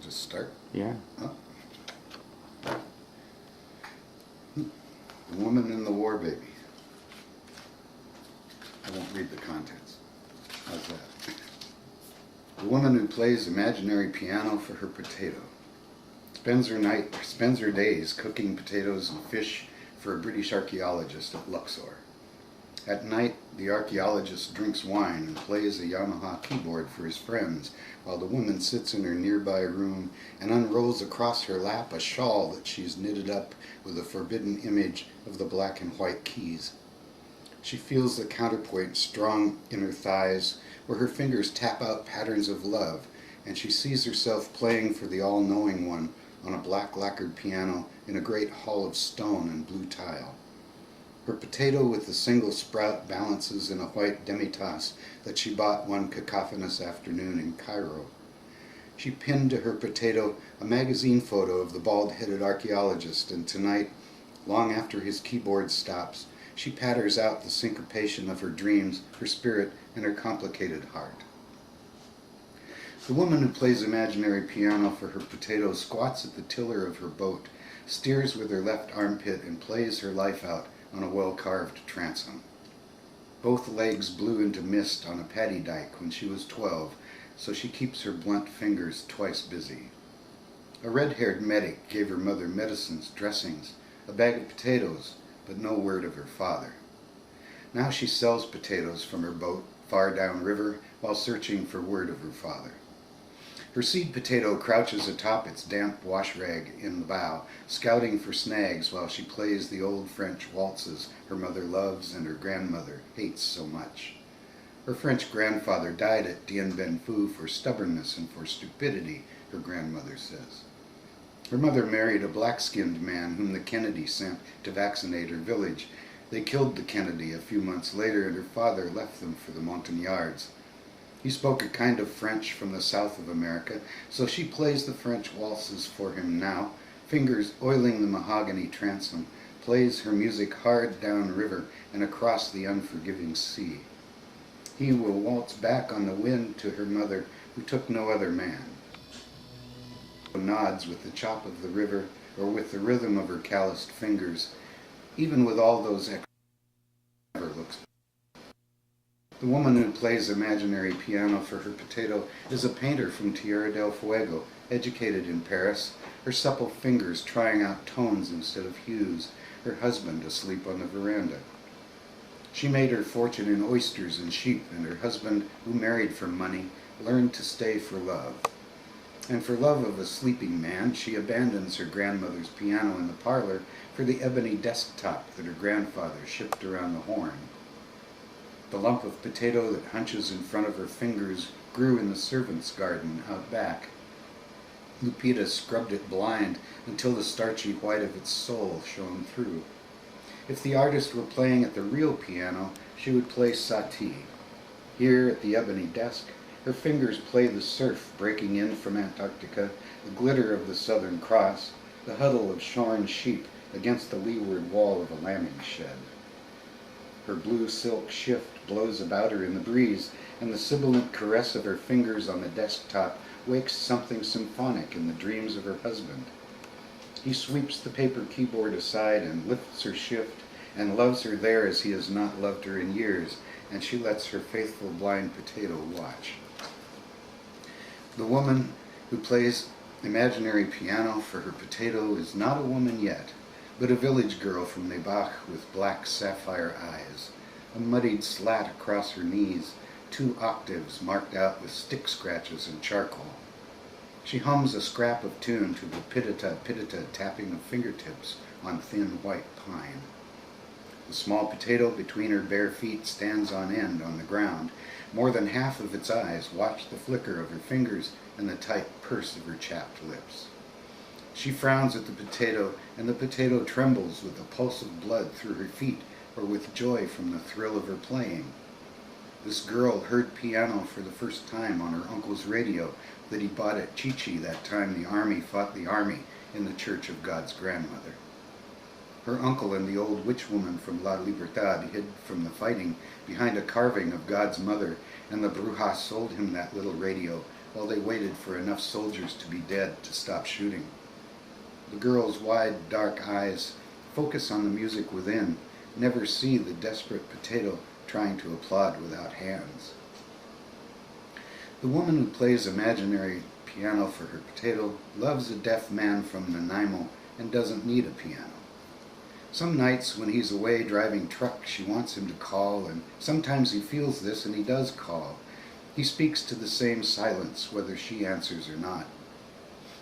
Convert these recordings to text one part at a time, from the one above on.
to start? Yeah. Oh. The Woman and the War Baby. I won't read the contents. How's that? The woman who plays imaginary piano for her potato. Spends her days cooking potatoes and fish for a British archaeologist at Luxor. At night, the archaeologist drinks wine and plays a Yamaha keyboard for his friends, while the woman sits in her nearby room and unrolls across her lap a shawl that she's knitted up with a forbidden image of the black and white keys. She feels the counterpoint strong in her thighs, where her fingers tap out patterns of love, and she sees herself playing for the all-knowing one on a black lacquered piano in a great hall of stone and blue tile. Her potato with the single sprout balances in a white demi-tasse that she bought one cacophonous afternoon in Cairo. She pinned to her potato a magazine photo of the bald-headed archaeologist, and tonight, long after his keyboard stops, she patters out the syncopation of her dreams, her spirit, and her complicated heart. The woman who plays imaginary piano for her potato squats at the tiller of her boat, steers with her left armpit, and plays her life out on a well-carved transom. Both legs blew into mist on a paddy dyke when she was 12, so she keeps her blunt fingers twice busy. A red-haired medic gave her mother medicines, dressings, a bag of potatoes, but no word of her father. Now she sells potatoes from her boat far downriver while searching for word of her father. Her seed potato crouches atop its damp wash rag in the bow, scouting for snags while she plays the old French waltzes her mother loves and her grandmother hates so much. Her French grandfather died at Dien Bien Phu for stubbornness and for stupidity, her grandmother says. Her mother married a black-skinned man whom the Kennedys sent to vaccinate her village. They killed the Kennedy a few months later, and her father left them for the Montagnards. He spoke a kind of French from the south of America, so she plays the French waltzes for him now, fingers oiling the mahogany transom, plays her music hard downriver and across the unforgiving sea. He will waltz back on the wind to her mother, who took no other man. Nods with the chop of the river or with the rhythm of her calloused fingers. Even with all those never looks. The woman who plays imaginary piano for her potato is a painter from Tierra del Fuego, educated in Paris, her supple fingers trying out tones instead of hues, her husband asleep on the veranda. She made her fortune in oysters and sheep, and her husband, who married for money, learned to stay for love. And for love of a sleeping man, she abandons her grandmother's piano in the parlor for the ebony desktop that her grandfather shipped around the Horn. The lump of potato that hunches in front of her fingers grew in the servants' garden out back. Lupita scrubbed it blind until the starchy white of its soul shone through. If the artist were playing at the real piano, she would play Satie. Here at the ebony desk, her fingers play the surf breaking in from Antarctica, the glitter of the Southern Cross, the huddle of shorn sheep against the leeward wall of a lambing shed. Her blue silk shift blows about her in the breeze, and the sibilant caress of her fingers on the desktop wakes something symphonic in the dreams of her husband. He sweeps the paper keyboard aside and lifts her shift and loves her there as he has not loved her in years, and she lets her faithful blind potato watch. The woman who plays imaginary piano for her potato is not a woman yet, but a village girl from Nebach with black sapphire eyes, a muddied slat across her knees, 2 octaves marked out with stick scratches and charcoal. She hums a scrap of tune to the pitita tapping of fingertips on thin white pine. The small potato between her bare feet stands on end on the ground. More than half of its eyes watch the flicker of her fingers and the tight purse of her chapped lips. She frowns at the potato, and the potato trembles with a pulse of blood through her feet or with joy from the thrill of her playing. This girl heard piano for the first time on her uncle's radio that he bought at Chichi that time the army fought the army in the Church of God's Grandmother. Her uncle and the old witch woman from La Libertad hid from the fighting behind a carving of God's mother, and the Brujas sold him that little radio while they waited for enough soldiers to be dead to stop shooting. The girl's wide, dark eyes focus on the music within, never see the desperate potato trying to applaud without hands. The woman who plays imaginary piano for her potato loves a deaf man from Nanaimo and doesn't need a piano. Some nights when he's away driving truck, she wants him to call, and sometimes he feels this and he does call. He speaks to the same silence, whether she answers or not.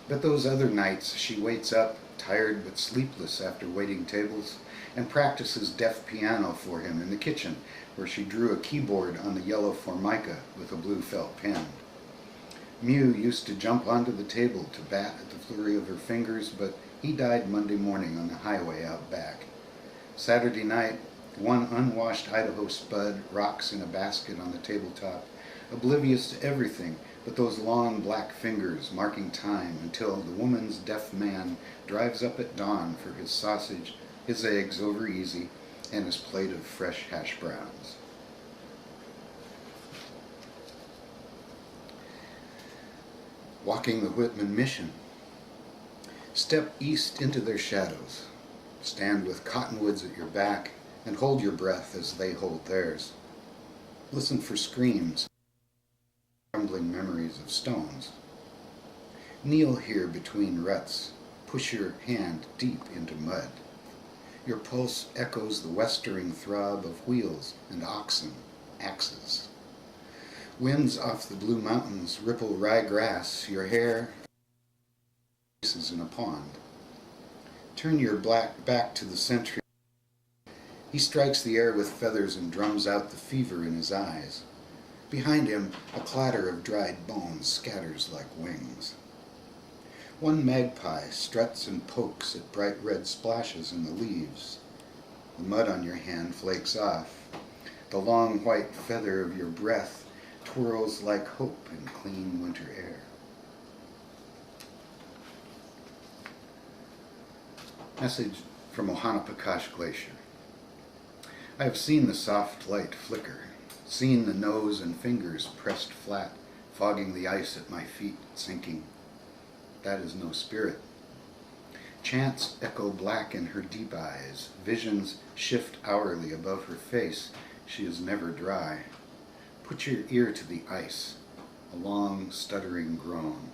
But those other nights, she waits up, tired but sleepless after waiting tables, and practices deaf piano for him in the kitchen, where she drew a keyboard on the yellow formica with a blue felt pen. Mew used to jump onto the table to bat at the flurry of her fingers, but he died Monday morning on the highway out back. Saturday night, one unwashed Idaho spud rocks in a basket on the tabletop, oblivious to everything but those long black fingers marking time until the woman's deaf man drives up at dawn for his sausage, his eggs over easy, and his plate of fresh hash browns. Walking the Whitman Mission. Step east into their shadows. Stand with cottonwoods at your back and hold your breath as they hold theirs. Listen for screams, crumbling memories of stones. Kneel here between ruts. Push your hand deep into mud. Your pulse echoes the westering throb of wheels and oxen, axes. Winds off the blue mountains ripple ryegrass, your hair faces in a pond. Turn your black back to the sentry. He strikes the air with feathers and drums out the fever in his eyes. Behind him, a clatter of dried bones scatters like wings. One magpie struts and pokes at bright red splashes in the leaves. The mud on your hand flakes off. The long white feather of your breath twirls like hope in clean winter air. Message from Ohanapakash Glacier. I have seen the soft light flicker, seen the nose and fingers pressed flat, fogging the ice at my feet, sinking. That is no spirit. Chants echo black in her deep eyes. Visions shift hourly above her face. She is never dry. Put your ear to the ice, a long, stuttering groan.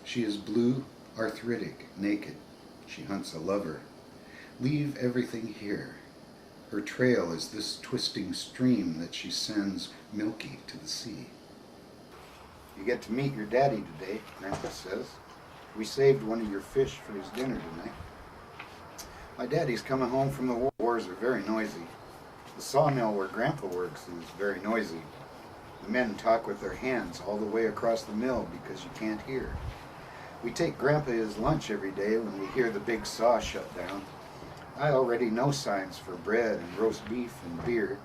She is blue, arthritic, naked. She hunts a lover. Leave everything here. Her trail is this twisting stream that she sends milky to the sea. You get to meet your daddy today, Grandpa says. We saved one of your fish for his dinner tonight. My daddy's coming home from the war. Wars are very noisy. The sawmill where Grandpa works is very noisy. The men talk with their hands all the way across the mill because you can't hear. We take Grandpa his lunch every day when we hear the big saw shut down. I already know signs for bread and roast beef and beer.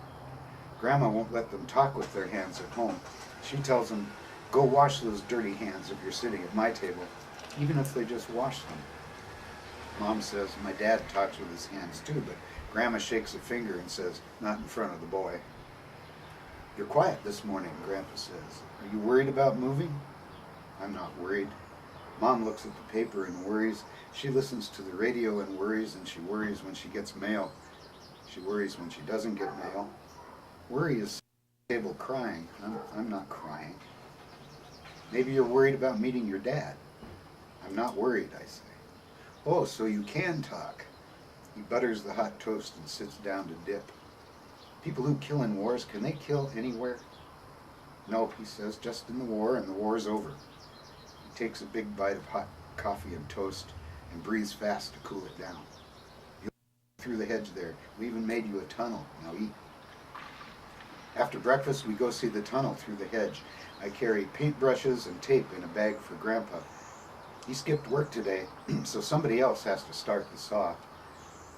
Grandma won't let them talk with their hands at home. She tells them, go wash those dirty hands if you're sitting at my table, even if they just wash them. Mom says my dad talks with his hands too, but Grandma shakes a finger and says, not in front of the boy. You're quiet this morning, Grandpa says. Are you worried about moving? I'm not worried. Mom looks at the paper and worries. She listens to the radio and worries, and she worries when she gets mail. She worries when she doesn't get mail. Worry is table crying. I'm not crying. Maybe you're worried about meeting your dad. I'm not worried, I say. Oh, so you can talk. He butters the hot toast and sits down to dip. People who kill in wars, can they kill anywhere? No, he says, just in the war, and the war's over. He takes a big bite of hot coffee and toast and breathes fast to cool it down. You through the hedge there. We even made you a tunnel. Now eat. After breakfast, we go see the tunnel through the hedge. I carry paintbrushes and tape in a bag for Grandpa. He skipped work today, so somebody else has to start the saw.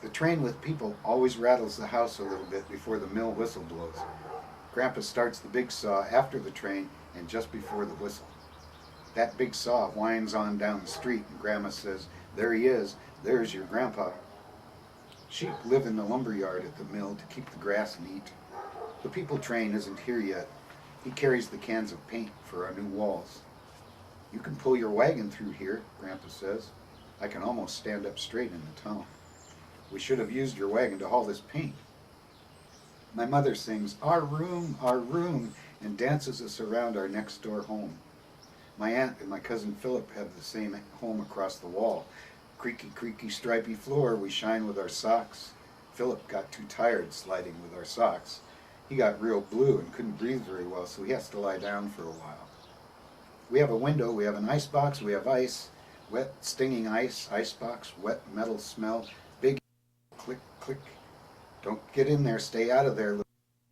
The train with people always rattles the house a little bit before the mill whistle blows. Grandpa starts the big saw after the train and just before the whistle. That big saw winds on down the street, and Grandma says, there he is, there's your Grandpa. Sheep live in the lumber yard at the mill to keep the grass neat. The people train isn't here yet. He carries the cans of paint for our new walls. You can pull your wagon through here, Grandpa says. I can almost stand up straight in the tunnel. We should have used your wagon to haul this paint. My mother sings, our room, and dances us around our next door home. My aunt and my cousin Philip have the same home across the wall. Creaky, creaky, stripy floor, we shine with our socks. Philip got too tired sliding with our socks. He got real blue and couldn't breathe very well, so he has to lie down for a while. We have a window, we have an ice box, we have ice, wet, stinging ice, icebox, wet metal smell, big click, click. Don't get in there, stay out of there,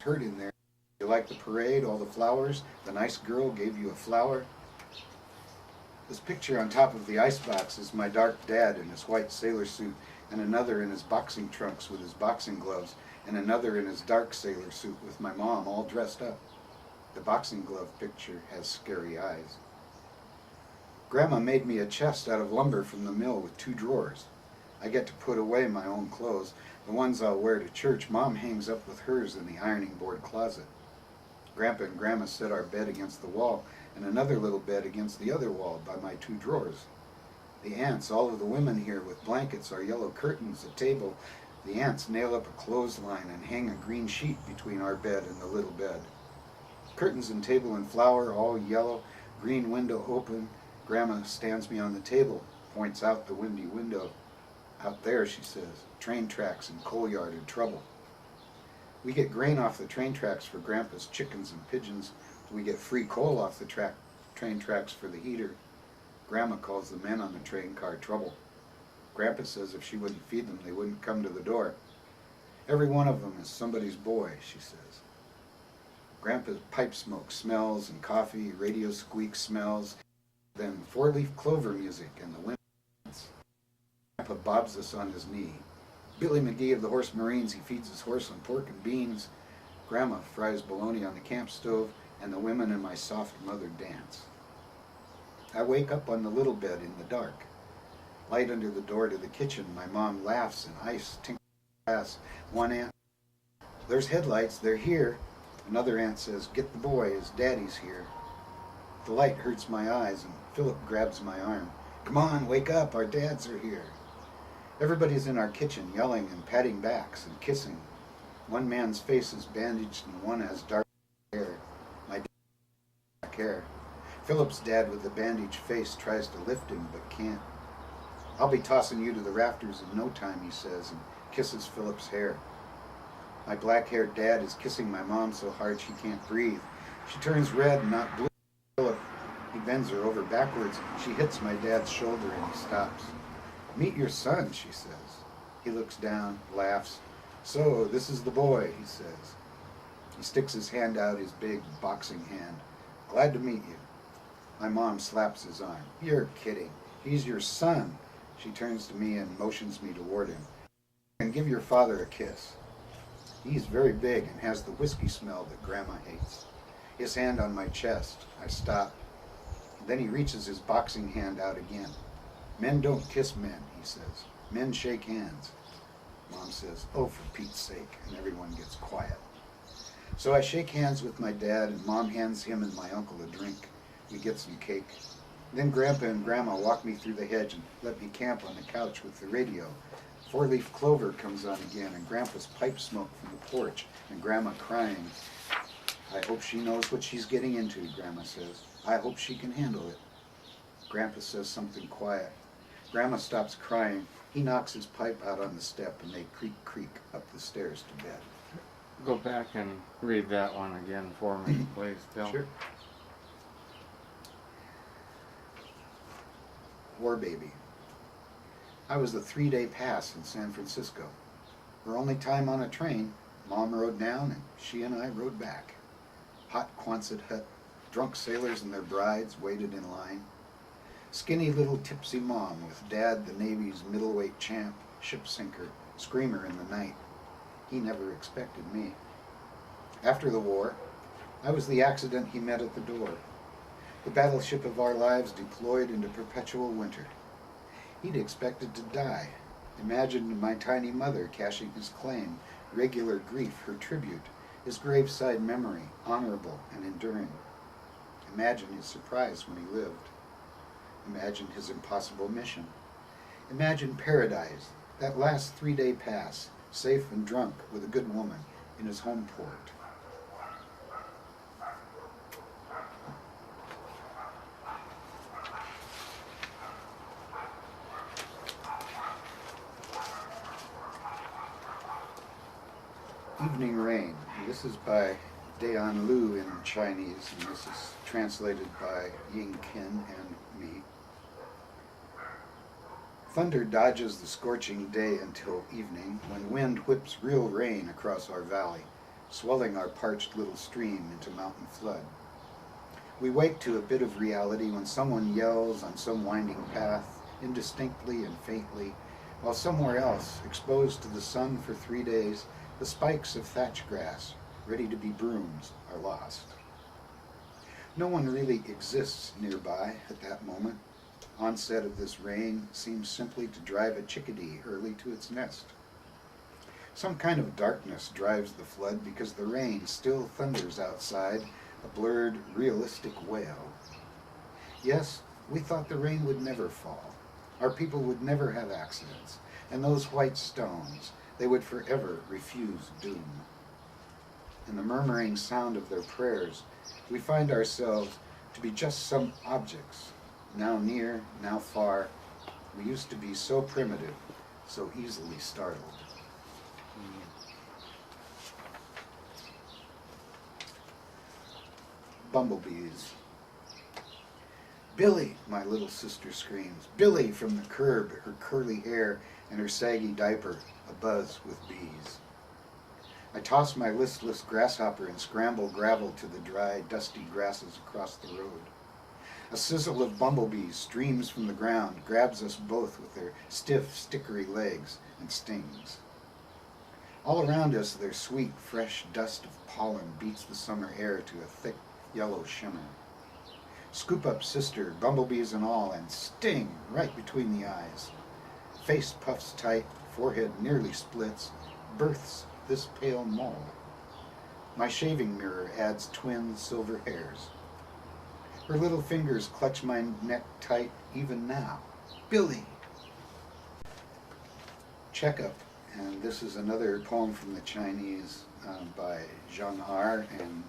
hurt in there. You like the parade, all the flowers, the nice girl gave you a flower. This picture on top of the icebox is my dark dad in his white sailor suit, and another in his boxing trunks with his boxing gloves, and another in his dark sailor suit with my mom all dressed up. The boxing glove picture has scary eyes. Grandma made me a chest out of lumber from the mill with 2 drawers. I get to put away my own clothes. The ones I'll wear to church, Mom hangs up with hers in the ironing board closet. Grandpa and Grandma set our bed against the wall, and another little bed against the other wall by my 2 drawers. The aunts, all of the women here with blankets, our yellow curtains, a table. The aunts nail up a clothesline and hang a green sheet between our bed and the little bed. Curtains and table and flower, all yellow, green window open. Grandma stands me on the table, points out the windy window. Out there, she says, train tracks and coal yard in trouble. We get grain off the train tracks for Grandpa's chickens and pigeons. We get free coal off the train tracks for the heater. Grandma calls the men on the train car trouble. Grandpa says if she wouldn't feed them, they wouldn't come to the door. Every one of them is somebody's boy, she says. Grandpa's pipe smoke smells and coffee, radio squeak smells, then 4-leaf clover music and the wind. Grandpa bobs us on his knee. Billy McGee of the Horse Marines, he feeds his horse on pork and beans. Grandma fries bologna on the camp stove, and the women in my soft mother dance. I wake up on the little bed in the dark. Light under the door to the kitchen, my mom laughs and ice tinkles glass. One aunt, there's headlights, they're here. Another aunt says, get the boy, his daddy's here. The light hurts my eyes, and Philip grabs my arm. Come on, wake up, our dads are here. Everybody's in our kitchen, yelling and patting backs and kissing. One man's face is bandaged and one has dark hair. My dad has black hair. Philip's dad with the bandaged face tries to lift him but can't. I'll be tossing you to the rafters in no time, he says, and kisses Philip's hair. My black-haired dad is kissing my mom so hard she can't breathe. She turns red and not blue. Philip, he bends her over backwards. She hits my dad's shoulder and he stops. Meet your son, she says. He looks down, laughs. So, this is the boy, he says. He sticks his hand out, his big boxing hand. Glad to meet you. My mom slaps his arm. You're kidding. He's your son. She turns to me and motions me toward him. And give your father a kiss. He's very big and has the whiskey smell that Grandma hates. His hand on my chest. I stop. Then he reaches his boxing hand out again. Men don't kiss men, he says. Men shake hands. Mom says, oh, for Pete's sake, and everyone gets quiet. So I shake hands with my dad, and Mom hands him and my uncle a drink. We get some cake. Then Grandpa and Grandma walk me through the hedge and let me camp on the couch with the radio. 4-leaf clover comes on again, and Grandpa's pipe smoke from the porch, and Grandma crying. I hope she knows what she's getting into, Grandma says. I hope she can handle it. Grandpa says something quiet. Grandma stops crying. He knocks his pipe out on the step, and they creak, creak up the stairs to bed. Go back and read that one again for me, please, Bill. Sure. War Baby. I was the 3-day pass in San Francisco. Her only time on a train, Mom rode down and she and I rode back. Hot Quonset hut, drunk sailors and their brides waited in line. Skinny little tipsy Mom with Dad, the Navy's middleweight champ, ship sinker, screamer in the night. He never expected me. After the war, I was the accident he met at the door. The battleship of our lives deployed into perpetual winter. He'd expected to die. Imagined my tiny mother cashing his claim, regular grief her tribute. his graveside memory honorable and enduring. Imagine his surprise when he lived. Imagine his impossible mission. Imagine paradise, that last 3-day pass, safe and drunk with a good woman in his home port. Evening Rain. This is by Dayan Lu in Chinese, and this is translated by Ying Qin and me. Thunder dodges the scorching day until evening, when wind whips real rain across our valley, swelling our parched little stream into mountain flood. We wake to a bit of reality when someone yells on some winding path, indistinctly and faintly, while somewhere else, exposed to the sun for 3 days, the spikes of thatch grass, ready to be brooms, are lost. No one really exists nearby at that moment. Onset of this rain seems simply to drive a chickadee early to its nest. Some kind of darkness drives the flood because the rain still thunders outside, a blurred, realistic wail. Yes, we thought the rain would never fall. Our people would never have accidents, and those white stones, they would forever refuse doom. In the murmuring sound of their prayers, we find ourselves to be just some objects, now near, now far. We used to be so primitive, so easily startled. Bumblebees. "Billy," my little sister screams. "Billy," from the curb, her curly hair and her saggy diaper abuzz with bees. I toss my listless grasshopper and scramble gravel to the dry, dusty grasses across the road. A sizzle of bumblebees streams from the ground, grabs us both with their stiff, stickery legs, and stings. All around us, their sweet, fresh dust of pollen beats the summer air to a thick, yellow shimmer. Scoop up sister, bumblebees and all, and sting right between the eyes. Face puffs tight, forehead nearly splits, births this pale mole. My shaving mirror adds twin silver hairs. Her little fingers clutch my neck tight even now. "Billy!" Checkup, and this is another poem from the Chinese by Zhang R and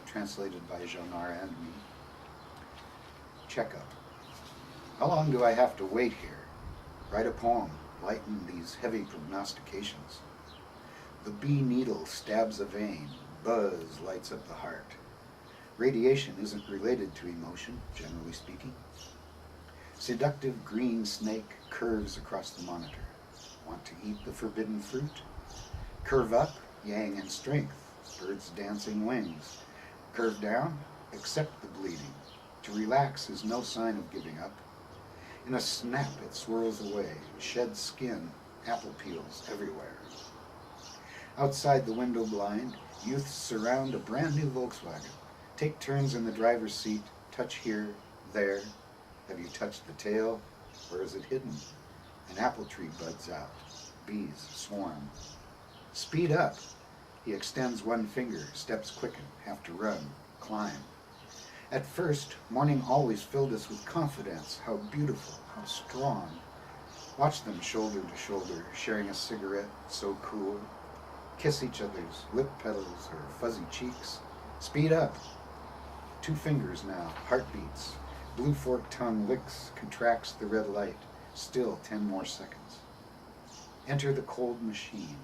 translated by Zhang R and me. Checkup. How long do I have to wait here? Write a poem, lighten these heavy prognostications. The bee needle stabs a vein, buzz lights up the heart. Radiation isn't related to emotion, generally speaking. Seductive green snake curves across the monitor. Want to eat the forbidden fruit? Curve up, yang and strength, birds' dancing wings. Curve down, accept the bleeding. To relax is no sign of giving up. In a snap it swirls away, shed skin, apple peels everywhere. Outside the window blind, youths surround a brand new Volkswagen. Take turns in the driver's seat, touch here, there. Have you touched the tail, or is it hidden? An apple tree buds out. Bees swarm. Speed up. He extends one finger, steps quicken, have to run, climb. At first, morning always filled us with confidence. How beautiful, how strong. Watch them shoulder to shoulder, sharing a cigarette, so cool. Kiss each other's lip petals or fuzzy cheeks. Speed up. 2 fingers now, heartbeats. Blue forked tongue licks, contracts the red light. Still 10 more seconds. Enter the cold machine.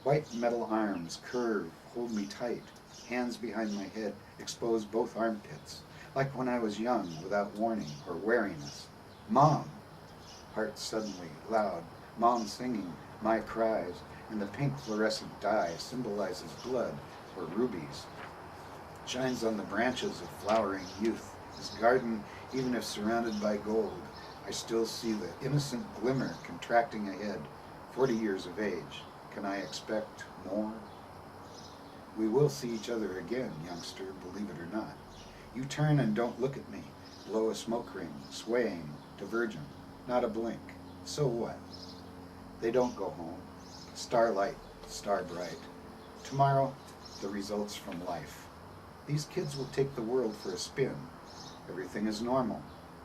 White metal arms curve, hold me tight. Hands behind my head, expose both armpits. Like when I was young, without warning or wariness. Mom! Heart suddenly loud. Mom singing, my cries, and the pink fluorescent dye symbolizes blood or rubies. Shines on the branches of flowering youth. This garden, even if surrounded by gold, I still see the innocent glimmer contracting ahead. 40 years of age. Can I expect more? We will see each other again, youngster, believe it or not. You turn and don't look at me. Blow a smoke ring, swaying, divergent, not a blink. So what? They don't go home. Starlight, star bright. Tomorrow, the results from life. These kids will take the world for a spin. Everything is normal.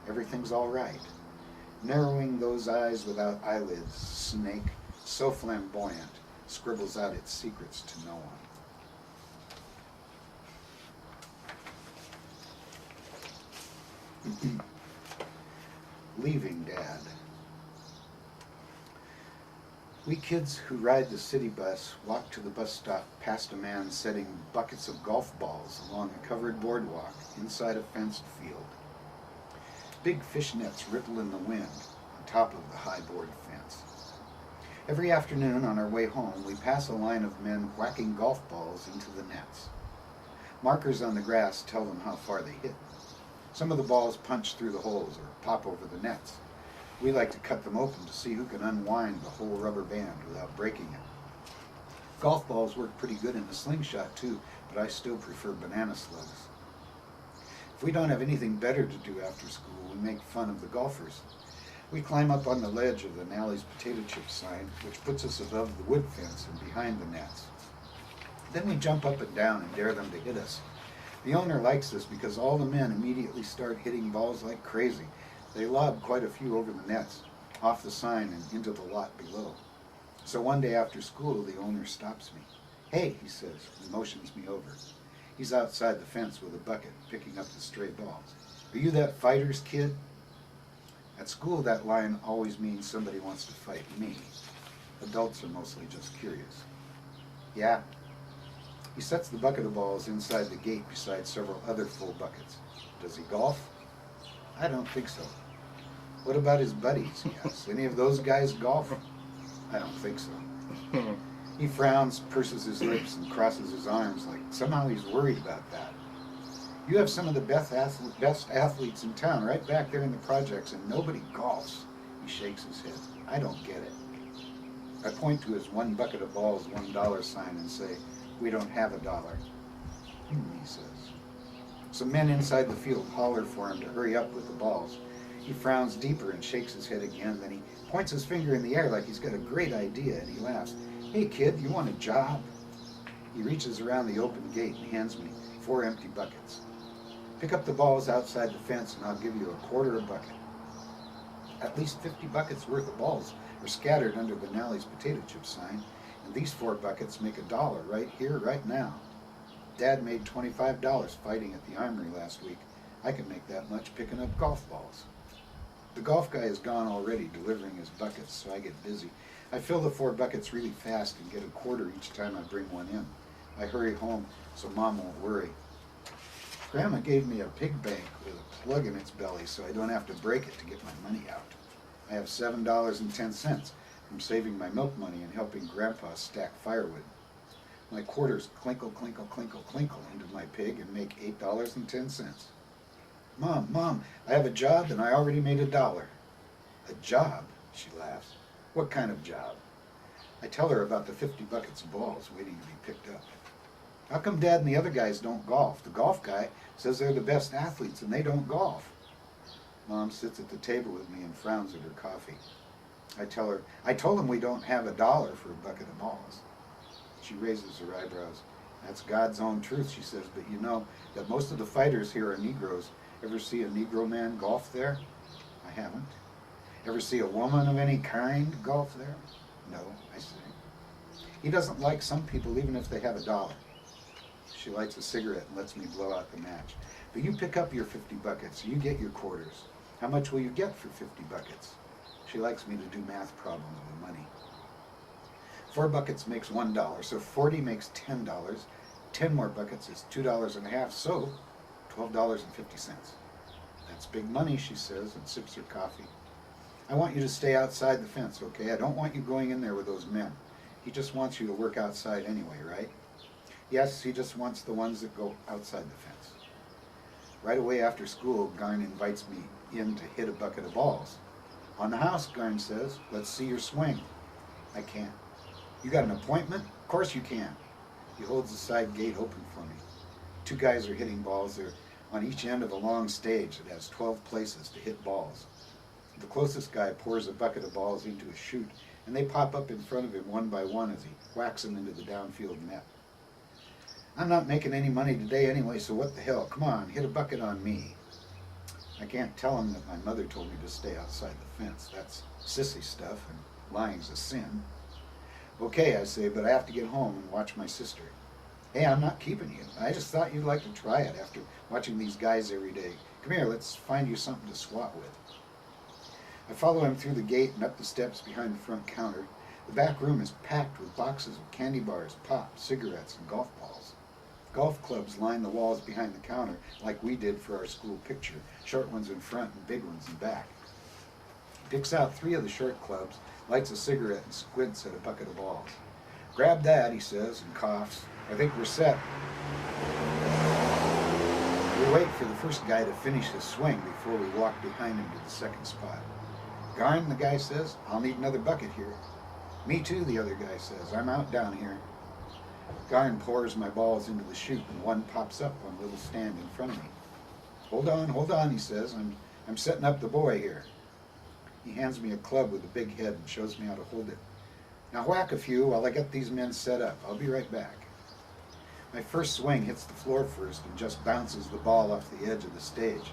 Everything's all right. Narrowing those eyes without eyelids, snake, so flamboyant, scribbles out its secrets to no one. Leaving Dad. We kids who ride the city bus walk to the bus stop past a man setting buckets of golf balls along a covered boardwalk inside a fenced field. Big fish nets ripple in the wind on top of the high board fence. Every afternoon on our way home, we pass a line of men whacking golf balls into the nets. Markers on the grass tell them how far they hit. Some of the balls punch through the holes or pop over the nets. We like to cut them open to see who can unwind the whole rubber band without breaking it. Golf balls work pretty good in a slingshot too, but I still prefer banana slugs. If we don't have anything better to do after school, we make fun of the golfers. We climb up on the ledge of the Nally's potato chip sign, which puts us above the wood fence and behind the nets. Then we jump up and down and dare them to hit us. The owner likes this because all the men immediately start hitting balls like crazy. They lob quite a few over the nets, off the sign and into the lot below. So one day after school, the owner stops me. "Hey," he says, and motions me over. He's outside the fence with a bucket, picking up the stray balls. "Are you that fighter's kid?" At school, that line always means somebody wants to fight me. Adults are mostly just curious. "Yeah." He sets the bucket of balls inside the gate beside several other full buckets. "Does he golf?" "I don't think so." "What about his buddies?" he asks. "Any of those guys golf?" "I don't think so." He frowns, purses his lips, and crosses his arms like somehow he's worried about that. "You have some of the best athletes in town right back there in the projects, and nobody golfs." He shakes his head. "I don't get it." I point to his one bucket of balls, $1 sign and say, "We don't have $1. He says. Some men inside the field holler for him to hurry up with the balls. He frowns deeper and shakes his head again. Then he points his finger in the air like he's got a great idea, and he laughs. "Hey kid, you want a job?" He reaches around the open gate and hands me 4 empty buckets. "Pick up the balls outside the fence and I'll give you $1/4 a bucket." At least 50 buckets worth of balls are scattered under the Nally's potato chip sign, and these 4 buckets make $1 right here, right now. Dad made $25 fighting at the armory last week. I can make that much picking up golf balls. The golf guy is gone already delivering his buckets, so I get busy. I fill the 4 buckets really fast and get $1/4 each time I bring one in. I hurry home so Mom won't worry. Grandma gave me a pig bank with a plug in its belly so I don't have to break it to get my money out. I have $7.10 from saving my milk money and helping Grandpa stack firewood. My quarters clinkle, clinkle, clinkle, clinkle into my pig and make $8.10. Mom, I have a job and I already made $1. A job? She laughs. What kind of job? I tell her about the 50 buckets of balls waiting to be picked up. How come Dad and the other guys don't golf? The golf guy says they're the best athletes and they don't golf. Mom sits at the table with me and frowns at her coffee. I tell her, I told them we don't have $1 for a bucket of balls. She raises her eyebrows. That's God's own truth, she says, but you know that most of the fighters here are Negroes. Ever see a Negro man golf there? I haven't. Ever see a woman of any kind golf there? No, I say. He doesn't like some people even if they have $1. She lights a cigarette and lets me blow out the match. But you pick up your 50 buckets, you get your quarters. How much will you get for 50 buckets? She likes me to do math problems with money. 4 buckets makes $1, so 40 makes $10. 10 more buckets is $2.50, so $12.50. That's big money, she says, and sips her coffee. I want you to stay outside the fence, okay? I don't want you going in there with those men. He just wants you to work outside anyway, right? Yes, he just wants the ones that go outside the fence. Right away after school, Garn invites me in to hit a bucket of balls. On the house, Garn says. Let's see your swing. I can't. You got an appointment? Of course you can. He holds the side gate open for me. 2 guys are hitting balls. They're on each end of a long stage that has 12 places to hit balls. The closest guy pours a bucket of balls into a chute, and they pop up in front of him one by one as he whacks them into the downfield net. I'm not making any money today anyway, so what the hell? Come on, hit a bucket on me. I can't tell him that my mother told me to stay outside the fence. That's sissy stuff, and lying's a sin. Okay, I say, but I have to get home and watch my sister. Hey, I'm not keeping you. I just thought you'd like to try it after watching these guys every day. Come here, let's find you something to swat with. I follow him through the gate and up the steps behind the front counter. The back room is packed with boxes of candy bars, pop, cigarettes, and golf balls. Golf clubs line the walls behind the counter like we did for our school picture, short ones in front and big ones in back. He picks out 3 of the short clubs, lights a cigarette, and squints at a bucket of balls. Grab that, he says, and coughs. I think we're set. We wait for the first guy to finish his swing before we walk behind him to the second spot. Garn, the guy says, I'll need another bucket here. Me too, the other guy says. I'm out down here. Garn pours my balls into the chute, and one pops up on a little stand in front of me. Hold on, he says. I'm setting up the boy here. He hands me a club with a big head and shows me how to hold it. Now whack a few while I get these men set up. I'll be right back. My first swing hits the floor first and just bounces the ball off the edge of the stage.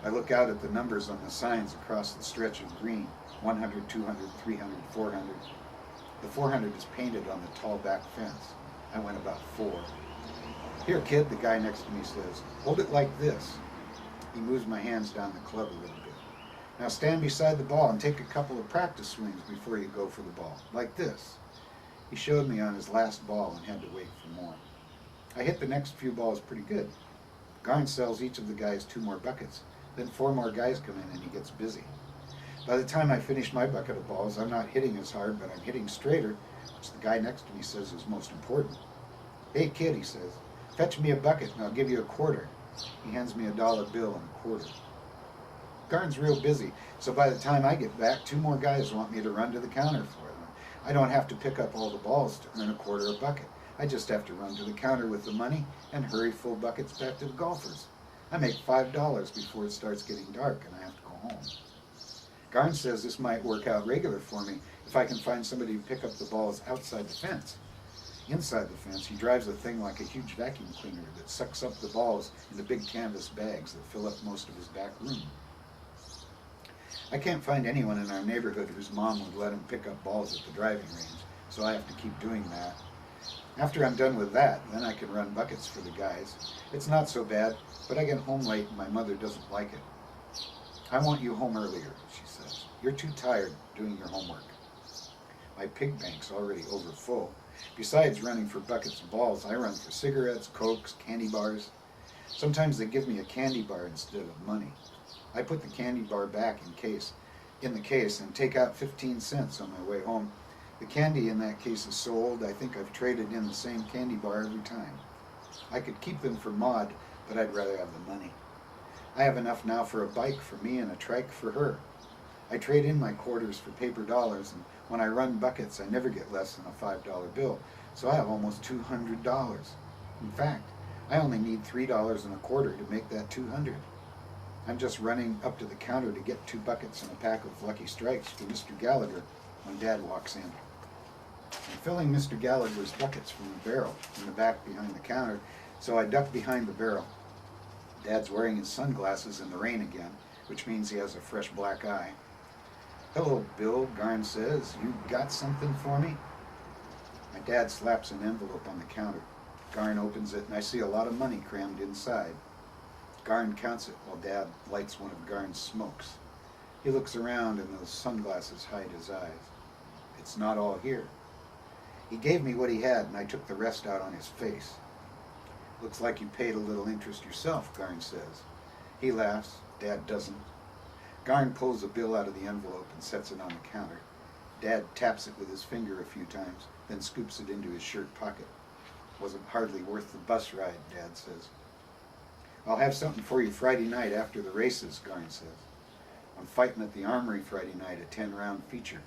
I look out at the numbers on the signs across the stretch of green. 100, 200, 300, 400. The 400 is painted on the tall back fence. I went about 4. Here, kid, the guy next to me says, hold it like this. He moves my hands down the club a little bit. Now stand beside the ball and take a couple of practice swings before you go for the ball, like this. He showed me on his last ball and had to wait for more. I hit the next few balls pretty good. Garn sells each of the guys 2 more buckets. Then 4 more guys come in and he gets busy. By the time I finish my bucket of balls, I'm not hitting as hard, but I'm hitting straighter, which the guy next to me says is most important. Hey kid, he says, fetch me a bucket and I'll give you a quarter. He hands me a $1 bill and a quarter. Garn's real busy, so by the time I get back, 2 more guys want me to run to the counter for them. I don't have to pick up all the balls to earn a quarter a bucket. I just have to run to the counter with the money and hurry full buckets back to the golfers. I make $5 before it starts getting dark and I have to go home. Garn says this might work out regular for me if I can find somebody to pick up the balls outside the fence. Inside the fence, he drives a thing like a huge vacuum cleaner that sucks up the balls into big canvas bags that fill up most of his back room. I can't find anyone in our neighborhood whose mom would let him pick up balls at the driving range, so I have to keep doing that. After I'm done with that, then I can run buckets for the guys. It's not so bad, but I get home late and my mother doesn't like it. I want you home earlier, she says. You're too tired doing your homework. My pig bank's already over full. Besides running for buckets of balls, I run for cigarettes, cokes, candy bars. Sometimes they give me a candy bar instead of money. I put the candy bar back in the case and take out 15 cents on my way home. The candy in that case is so old, I think I've traded in the same candy bar every time. I could keep them for Maud, but I'd rather have the money. I have enough now for a bike for me and a trike for her. I trade in my quarters for paper dollars, and when I run buckets, I never get less than a $5 bill, so I have almost $200. In fact, I only need $3 and a quarter to make that $200. I'm just running up to the counter to get 2 buckets and a pack of Lucky Strikes for Mr. Gallagher when Dad walks in. I'm filling Mr. Gallagher's buckets from the barrel in the back behind the counter, so I duck behind the barrel. Dad's wearing his sunglasses in the rain again, which means he has a fresh black eye. Hello, Bill, Garn says. You got something for me? My dad slaps an envelope on the counter. Garn opens it, and I see a lot of money crammed inside. Garn counts it while Dad lights one of Garn's smokes. He looks around, and those sunglasses hide his eyes. It's not all here. He gave me what he had, and I took the rest out on his face. Looks like you paid a little interest yourself, Garn says. He laughs. Dad doesn't. Garn pulls a bill out of the envelope and sets it on the counter. Dad taps it with his finger a few times, then scoops it into his shirt pocket. Wasn't hardly worth the bus ride, Dad says. I'll have something for you Friday night after the races, Garn says. I'm fighting at the Armory Friday night, a 10-round feature.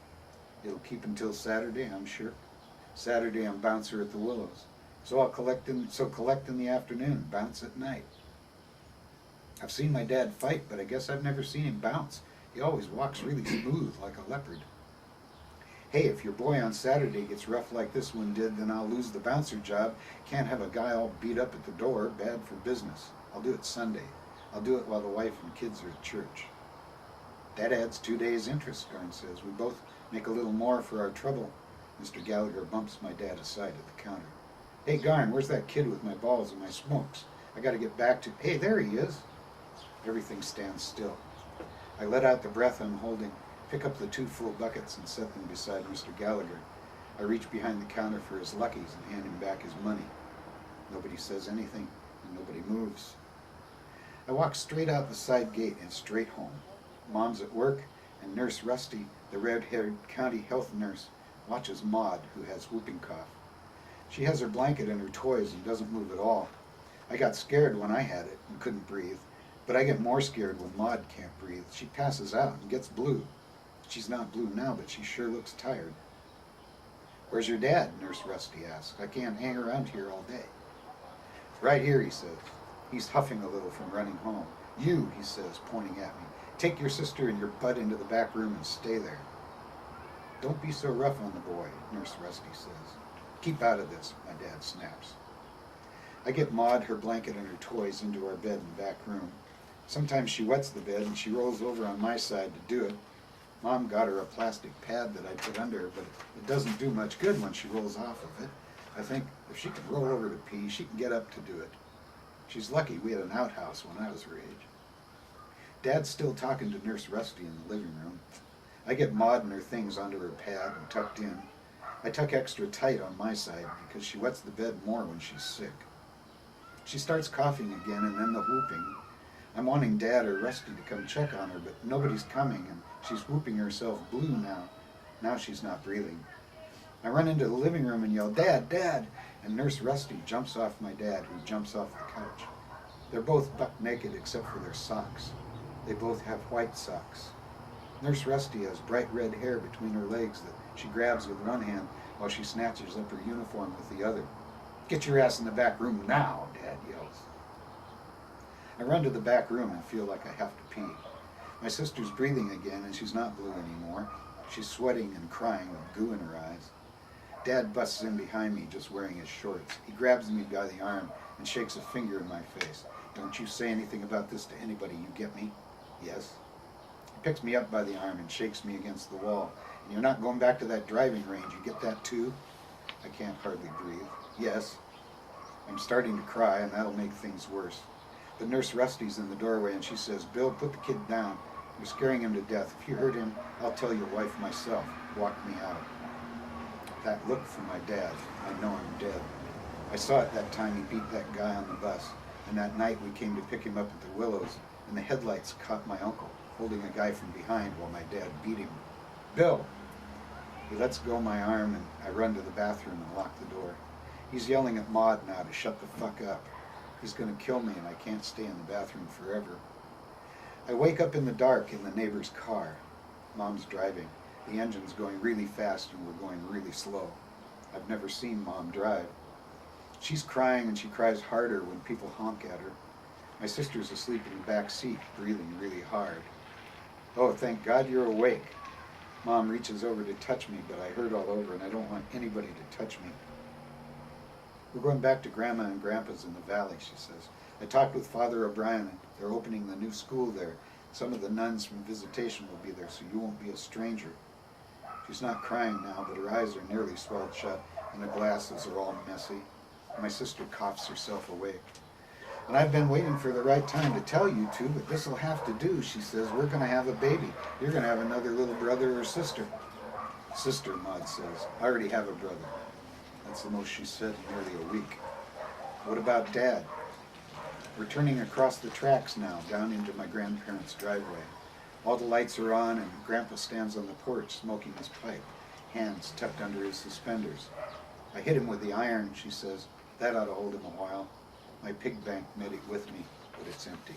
It'll keep until Saturday, I'm sure. Saturday I'm bouncer at the Willows. So collect in the afternoon, bounce at night. I've seen my dad fight, but I guess I've never seen him bounce. He always walks really smooth, like a leopard. Hey, if your boy on Saturday gets rough like this one did, then I'll lose the bouncer job. Can't have a guy all beat up at the door. Bad for business. I'll do it Sunday. I'll do it while the wife and kids are at church. That adds 2 days' interest, Garn says. We both make a little more for our trouble. Mr. Gallagher bumps my dad aside at the counter. Hey, Garn, where's that kid with my balls and my smokes? I gotta get back to... Hey, there he is. Everything stands still. I let out the breath I'm holding, pick up the 2 full buckets and set them beside Mr. Gallagher. I reach behind the counter for his luckies and hand him back his money. Nobody says anything, and nobody moves. I walk straight out the side gate and straight home. Mom's at work, and Nurse Rusty, the red-haired county health nurse, watches Maud, who has whooping cough. She has her blanket and her toys and doesn't move at all. I got scared when I had it and couldn't breathe, but I get more scared when Maud can't breathe. She passes out and gets blue. She's not blue now, but she sure looks tired. Where's your dad? Nurse Rusty asks. I can't hang around here all day. Right here, he says. He's huffing a little from running home. You, he says, pointing at me. Take your sister and your butt into the back room and stay there. Don't be so rough on the boy, Nurse Rusty says. Keep out of this, my dad snaps. I get Maud, her blanket, and her toys into our bed in the back room. Sometimes she wets the bed and she rolls over on my side to do it. Mom got her a plastic pad that I put under her, but it doesn't do much good when she rolls off of it. I think if she can roll over to pee, she can get up to do it. She's lucky we had an outhouse when I was her age. Dad's still talking to Nurse Rusty in the living room. I get Maud and her things onto her pad and tucked in. I tuck extra tight on my side because she wets the bed more when she's sick. She starts coughing again and then the whooping. I'm wanting Dad or Rusty to come check on her, but nobody's coming and she's whooping herself blue now. Now she's not breathing. I run into the living room and yell, Dad, Dad! And Nurse Rusty jumps off my dad, who jumps off the couch. They're both buck naked except for their socks. They both have white socks. Nurse Rusty has bright red hair between her legs that she grabs with one hand while she snatches up her uniform with the other. Get your ass in the back room now, Dad yells. I run to the back room and feel like I have to pee. My sister's breathing again and she's not blue anymore. She's sweating and crying with goo in her eyes. Dad busts in behind me just wearing his shorts. He grabs me by the arm and shakes a finger in my face. Don't you say anything about this to anybody, you get me? Yes. He picks me up by the arm and shakes me against the wall. And you're not going back to that driving range, you get that too? I can't hardly breathe. Yes. I'm starting to cry and that'll make things worse. But Nurse Rusty's in the doorway and she says, Bill, put the kid down. You're scaring him to death. If you hurt him, I'll tell your wife myself. Walk me out. That look from my dad, I know I'm dead. I saw it that time he beat that guy on the bus, and that night we came to pick him up at the Willows, and the headlights caught my uncle, holding a guy from behind while my dad beat him. Bill! He lets go my arm, and I run to the bathroom and lock the door. He's yelling at Maud now to shut the fuck up. He's gonna kill me, and I can't stay in the bathroom forever. I wake up in the dark in the neighbor's car. Mom's driving. The engine's going really fast and we're going really slow. I've never seen Mom drive. She's crying and she cries harder when people honk at her. My sister's asleep in the back seat, breathing really hard. Oh, thank God you're awake. Mom reaches over to touch me, but I hurt all over and I don't want anybody to touch me. We're going back to Grandma and Grandpa's in the valley, she says. I talked with Father O'Brien and they're opening the new school there. Some of the nuns from visitation will be there, so you won't be a stranger. She's not crying now, but her eyes are nearly swelled shut, and the glasses are all messy. My sister coughs herself awake. And I've been waiting for the right time to tell you two, but this'll have to do, she says. We're going to have a baby. You're going to have another little brother or sister. Sister, Maud says. I already have a brother. That's the most she said in nearly a week. What about Dad? We're turning across the tracks now, down into my grandparents' driveway. All the lights are on and Grandpa stands on the porch smoking his pipe, hands tucked under his suspenders. I hit him with the iron, she says. That ought to hold him a while. My pig bank made it with me, but it's empty.